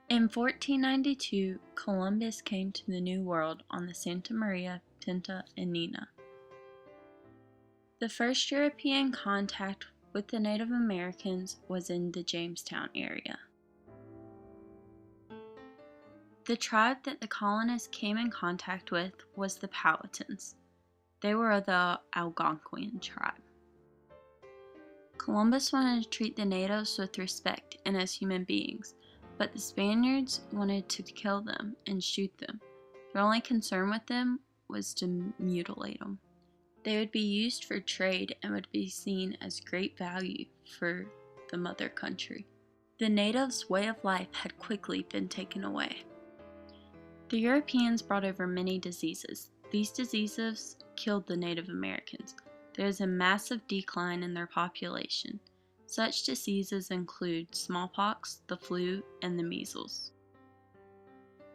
In 1492, Columbus came to the New World on the Santa Maria, Pinta, and Nina. The first European contact with the Native Americans was in the Jamestown area. The tribe that the colonists came in contact with was the Powhatans. They were the Algonquian tribe. Columbus wanted to treat the natives with respect and as human beings, but the Spaniards wanted to kill them and shoot them. Their only concern with them was to mutilate them. They would be used for trade and would be seen as great value for the mother country. The natives' way of life had quickly been taken away. The Europeans brought over many diseases. These diseases killed the Native Americans. There was a massive decline in their population. Such diseases include smallpox, the flu, and the measles.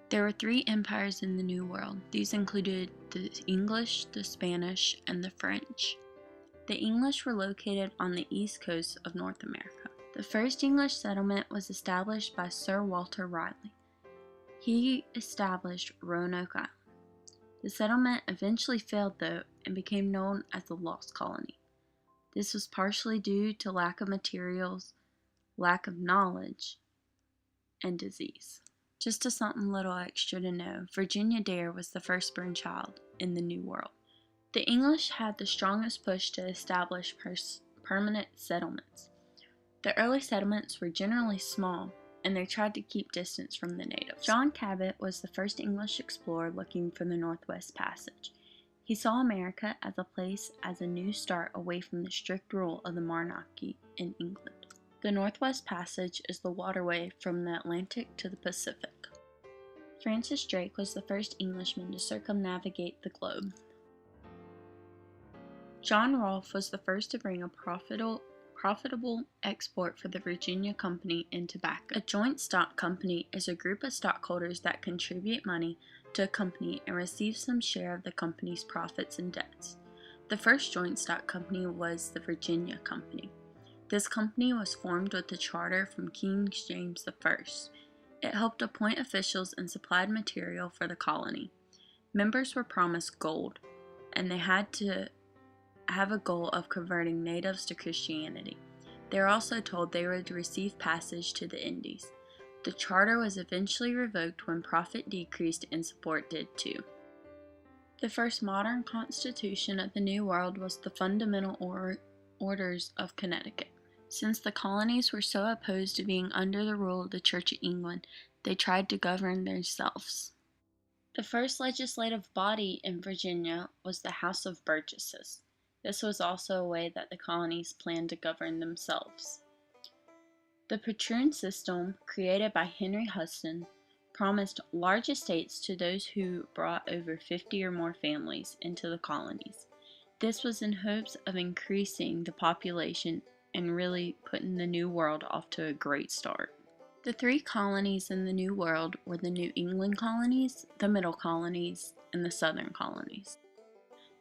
There were 3 empires in the New World. These included the English, the Spanish, and the French. The English were located on the east coast of North America. The first English settlement was established by Sir Walter Raleigh. He established Roanoke Island. The settlement eventually failed though and became known as the Lost Colony. This was partially due to lack of materials, lack of knowledge, and disease. Just a something little extra to know, Virginia Dare was the firstborn child in the New World. The English had the strongest push to establish permanent settlements. The early settlements were generally small, and they tried to keep distance from the natives. John Cabot was the first English explorer looking for the Northwest Passage. He saw America as a place as a new start away from the strict rule of the monarchy in England. The Northwest Passage is the waterway from the Atlantic to the Pacific. Francis Drake was the first Englishman to circumnavigate the globe. John Rolfe was the first to bring a profitable export for the Virginia Company in tobacco. A joint stock company is a group of stockholders that contribute money to a company and receive some share of the company's profits and debts. The first joint stock company was the Virginia Company. This company was formed with a charter from King James I. It helped appoint officials and supplied material for the colony. Members were promised gold, and they had to have a goal of converting natives to Christianity. They were also told they would receive passage to the Indies. The charter was eventually revoked when profit decreased and support did too. The first modern constitution of the New World was the Fundamental Orders of Connecticut. Since the colonies were so opposed to being under the rule of the Church of England, they tried to govern themselves. The first legislative body in Virginia was the House of Burgesses. This was also a way that the colonies planned to govern themselves. The patroon system, created by Henry Hudson, promised large estates to those who brought over 50 or more families into the colonies. This was in hopes of increasing the population and really putting the New World off to a great start. The 3 colonies in the New World were the New England colonies, the Middle colonies, and the Southern colonies.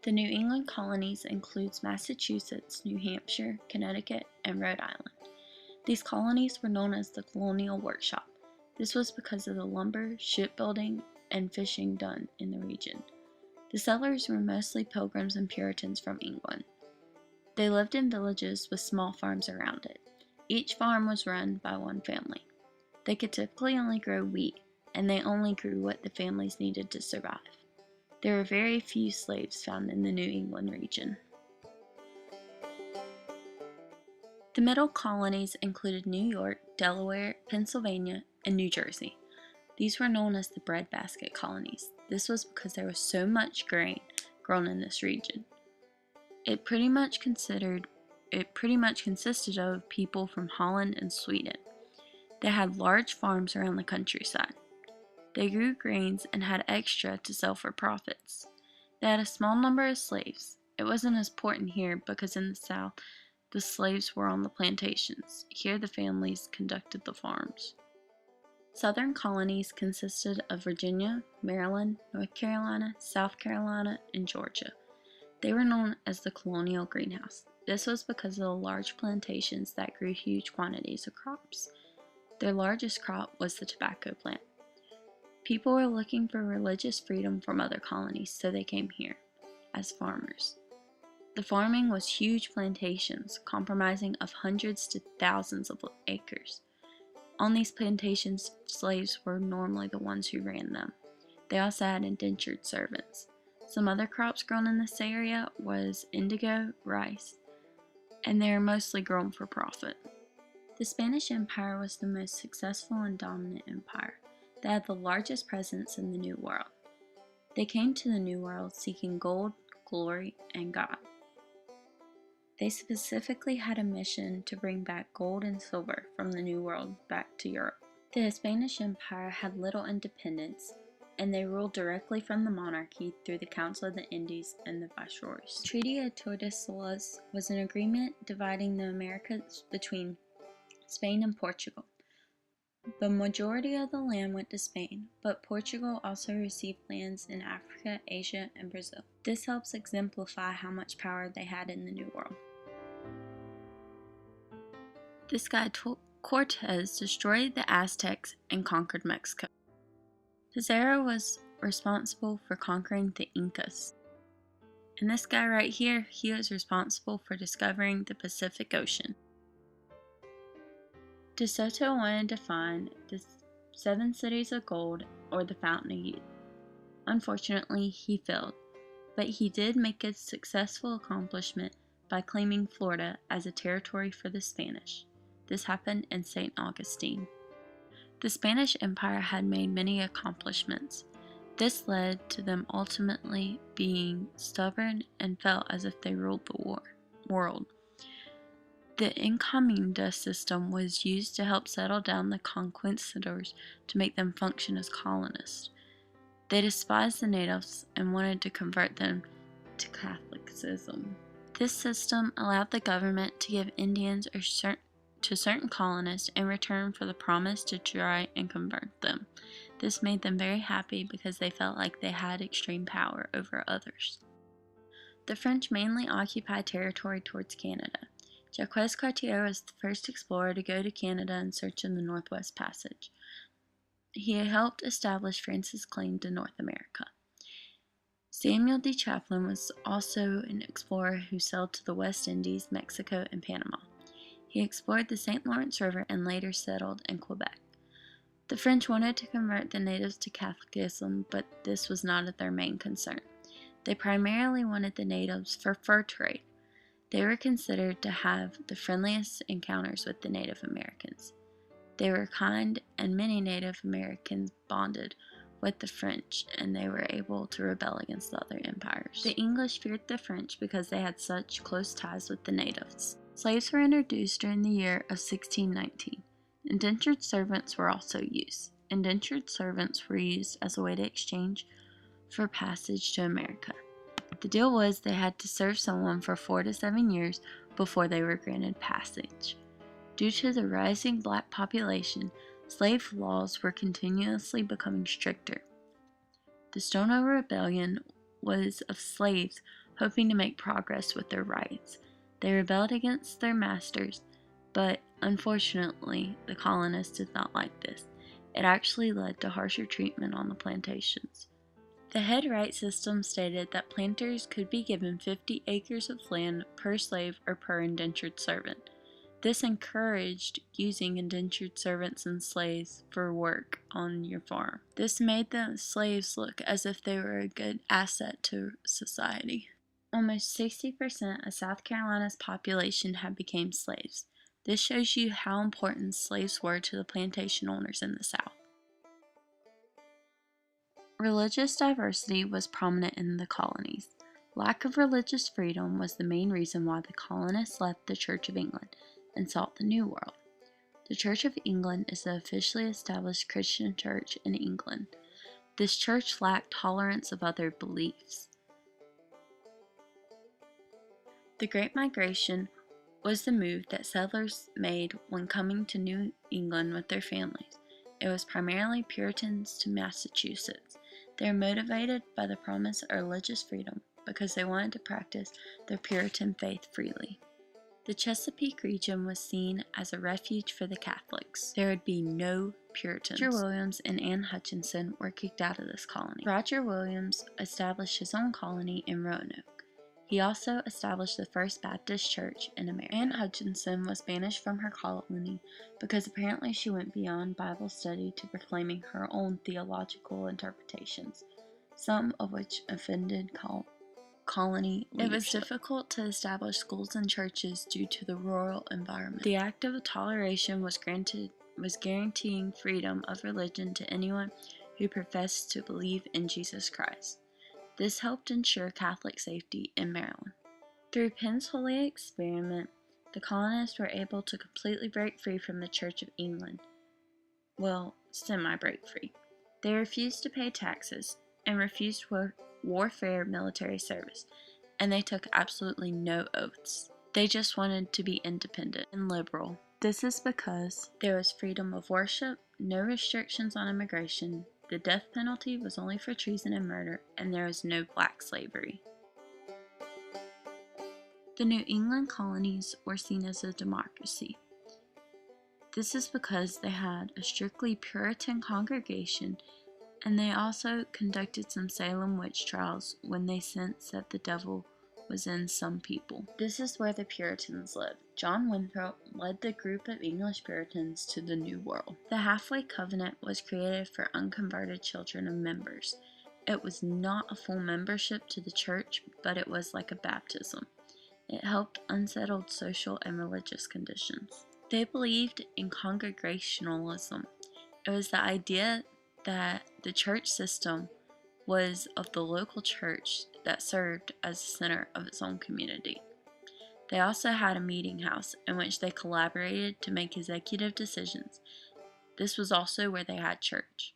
The New England colonies includes Massachusetts, New Hampshire, Connecticut, and Rhode Island. These colonies were known as the Colonial Workshop. This was because of the lumber, shipbuilding, and fishing done in the region. The settlers were mostly Pilgrims and Puritans from England. They lived in villages with small farms around it. Each farm was run by one family. They could typically only grow wheat, and they only grew what the families needed to survive. There were very few slaves found in the New England region. The middle colonies included New York, Delaware, Pennsylvania, and New Jersey. These were known as the breadbasket colonies. This was because there was so much grain grown in this region. It pretty much consisted of people from Holland and Sweden. They had large farms around the countryside. They grew grains and had extra to sell for profits. They had a small number of slaves. It wasn't as important here because in the South, the slaves were on the plantations. Here the families conducted the farms. Southern colonies consisted of Virginia, Maryland, North Carolina, South Carolina, and Georgia. They were known as the Colonial Greenhouse. This was because of the large plantations that grew huge quantities of crops. Their largest crop was the tobacco plant. People were looking for religious freedom from other colonies, so they came here as farmers. The farming was huge plantations, comprising of hundreds to thousands of acres. On these plantations, slaves were normally the ones who ran them. They also had indentured servants. Some other crops grown in this area was indigo, rice, and they are mostly grown for profit. The Spanish Empire was the most successful and dominant empire. They had the largest presence in the New World. They came to the New World seeking gold, glory, and God. They specifically had a mission to bring back gold and silver from the New World back to Europe. The Spanish Empire had little independence, and they ruled directly from the monarchy through the Council of the Indies and the viceroys. The Treaty of Tordesillas was an agreement dividing the Americas between Spain and Portugal. The majority of the land went to Spain, but Portugal also received lands in Africa, Asia, and Brazil. This helps exemplify how much power they had in the New World. This guy Cortez destroyed the Aztecs and conquered Mexico. Pizarro was responsible for conquering the Incas. And this guy right here, he was responsible for discovering the Pacific Ocean. De Soto wanted to find the 7 cities of gold or the Fountain of Youth. Unfortunately, he failed, but he did make a successful accomplishment by claiming Florida as a territory for the Spanish. This happened in St. Augustine. The Spanish Empire had made many accomplishments. This led to them ultimately being stubborn and felt as if they ruled the world. The encomienda system was used to help settle down the conquistadors to make them function as colonists. They despised the natives and wanted to convert them to Catholicism. This system allowed the government to give Indians to certain colonists in return for the promise to try and convert them. This made them very happy because they felt like they had extreme power over others. The French mainly occupied territory towards Canada. Jacques Cartier was the first explorer to go to Canada in search of the Northwest Passage. He helped establish France's claim to North America. Samuel de Champlain was also an explorer who sailed to the West Indies, Mexico, and Panama. He explored the St. Lawrence River and later settled in Quebec. The French wanted to convert the natives to Catholicism, but this was not their main concern. They primarily wanted the natives for fur trade. They were considered to have the friendliest encounters with the Native Americans. They were kind, and many Native Americans bonded with the French, and they were able to rebel against the other empires. The English feared the French because they had such close ties with the natives. Slaves were introduced during the year of 1619. Indentured servants were also used. Indentured servants were used as a way to exchange for passage to America. The deal was they had to serve someone for 4 to 7 years before they were granted passage. Due to the rising black population, slave laws were continuously becoming stricter. The Stono Rebellion was of slaves hoping to make progress with their rights. They rebelled against their masters, but unfortunately, the colonists did not like this. It actually led to harsher treatment on the plantations. The head right system stated that planters could be given 50 acres of land per slave or per indentured servant. This encouraged using indentured servants and slaves for work on your farm. This made the slaves look as if they were a good asset to society. Almost 60% of South Carolina's population had become slaves. This shows you how important slaves were to the plantation owners in the South. Religious diversity was prominent in the colonies. Lack of religious freedom was the main reason why the colonists left the Church of England and sought the New World. The Church of England is the officially established Christian church in England. This church lacked tolerance of other beliefs. The Great Migration was the move that settlers made when coming to New England with their families. It was primarily Puritans to Massachusetts. They were motivated by the promise of religious freedom because they wanted to practice their Puritan faith freely. The Chesapeake region was seen as a refuge for the Catholics. There would be no Puritans. Roger Williams and Anne Hutchinson were kicked out of this colony. Roger Williams established his own colony in Roanoke. He also established the First Baptist Church in America. Anne Hutchinson was banished from her colony because apparently she went beyond Bible study to proclaiming her own theological interpretations, some of which offended colony leadership. It was difficult to establish schools and churches due to the rural environment. The Act of Toleration was guaranteeing freedom of religion to anyone who professed to believe in Jesus Christ. This helped ensure Catholic safety in Maryland. Through Penn's Holy Experiment, the colonists were able to completely break free from the Church of England. Well, semi-break free. They refused to pay taxes and refused warfare military service, and they took absolutely no oaths. They just wanted to be independent and liberal. This is because there was freedom of worship, no restrictions on immigration, the death penalty was only for treason and murder, and there was no black slavery. The New England colonies were seen as a democracy. This is because they had a strictly Puritan congregation, and they also conducted some Salem witch trials when they sensed that the devil was in some people. This is where the Puritans lived. John Winthrop led the group of English Puritans to the New World. The Halfway Covenant was created for unconverted children of members. It was not a full membership to the church, but it was like a baptism. It helped unsettled social and religious conditions. They believed in congregationalism. It was the idea that the church system was of the local church that served as the center of its own community. They also had a meeting house in which they collaborated to make executive decisions. This was also where they had church.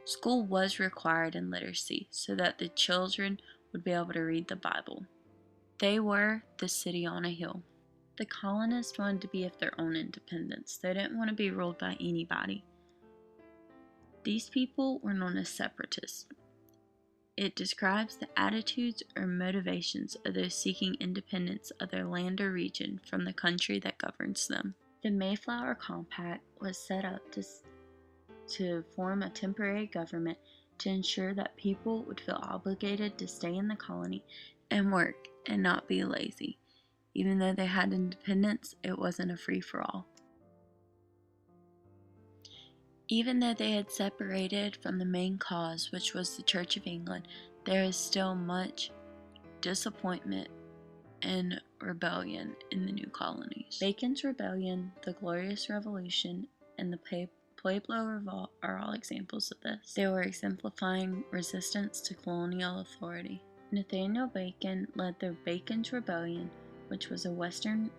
School was required in literacy so that the children would be able to read the Bible. They were the city on a hill. The colonists wanted to be of their own independence. They didn't want to be ruled by anybody. These people were known as separatists. It describes the attitudes or motivations of those seeking independence of their land or region from the country that governs them. The Mayflower Compact was set up to form a temporary government to ensure that people would feel obligated to stay in the colony and work and not be lazy. Even though they had independence, it wasn't a free-for-all. Even though they had separated from the main cause, which was the Church of England, there is still much disappointment and rebellion in the new colonies. Bacon's Rebellion, the Glorious Revolution, and the Pueblo Revolt are all examples of this. They were exemplifying resistance to colonial authority. Nathaniel Bacon led the Bacon's Rebellion, which was a Western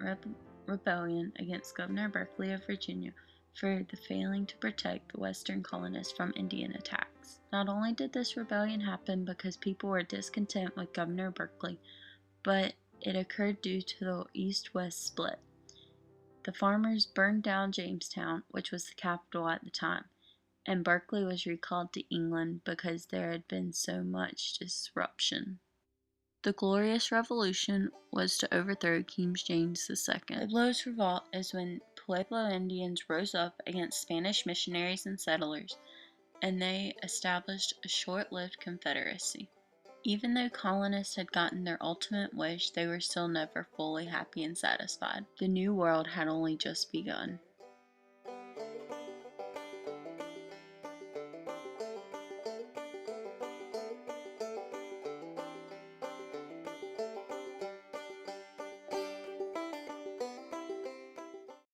rebellion against Governor Berkeley of Virginia for the failing to protect the Western colonists from Indian attacks. Not only did this rebellion happen because people were discontent with Governor Berkeley, but it occurred due to the East-West split. The farmers burned down Jamestown, which was the capital at the time, and Berkeley was recalled to England because there had been so much disruption. The Glorious Revolution was to overthrow King James II. Pueblo's Revolt is when Pueblo Indians rose up against Spanish missionaries and settlers, and they established a short-lived confederacy. Even though colonists had gotten their ultimate wish, they were still never fully happy and satisfied. The New World had only just begun.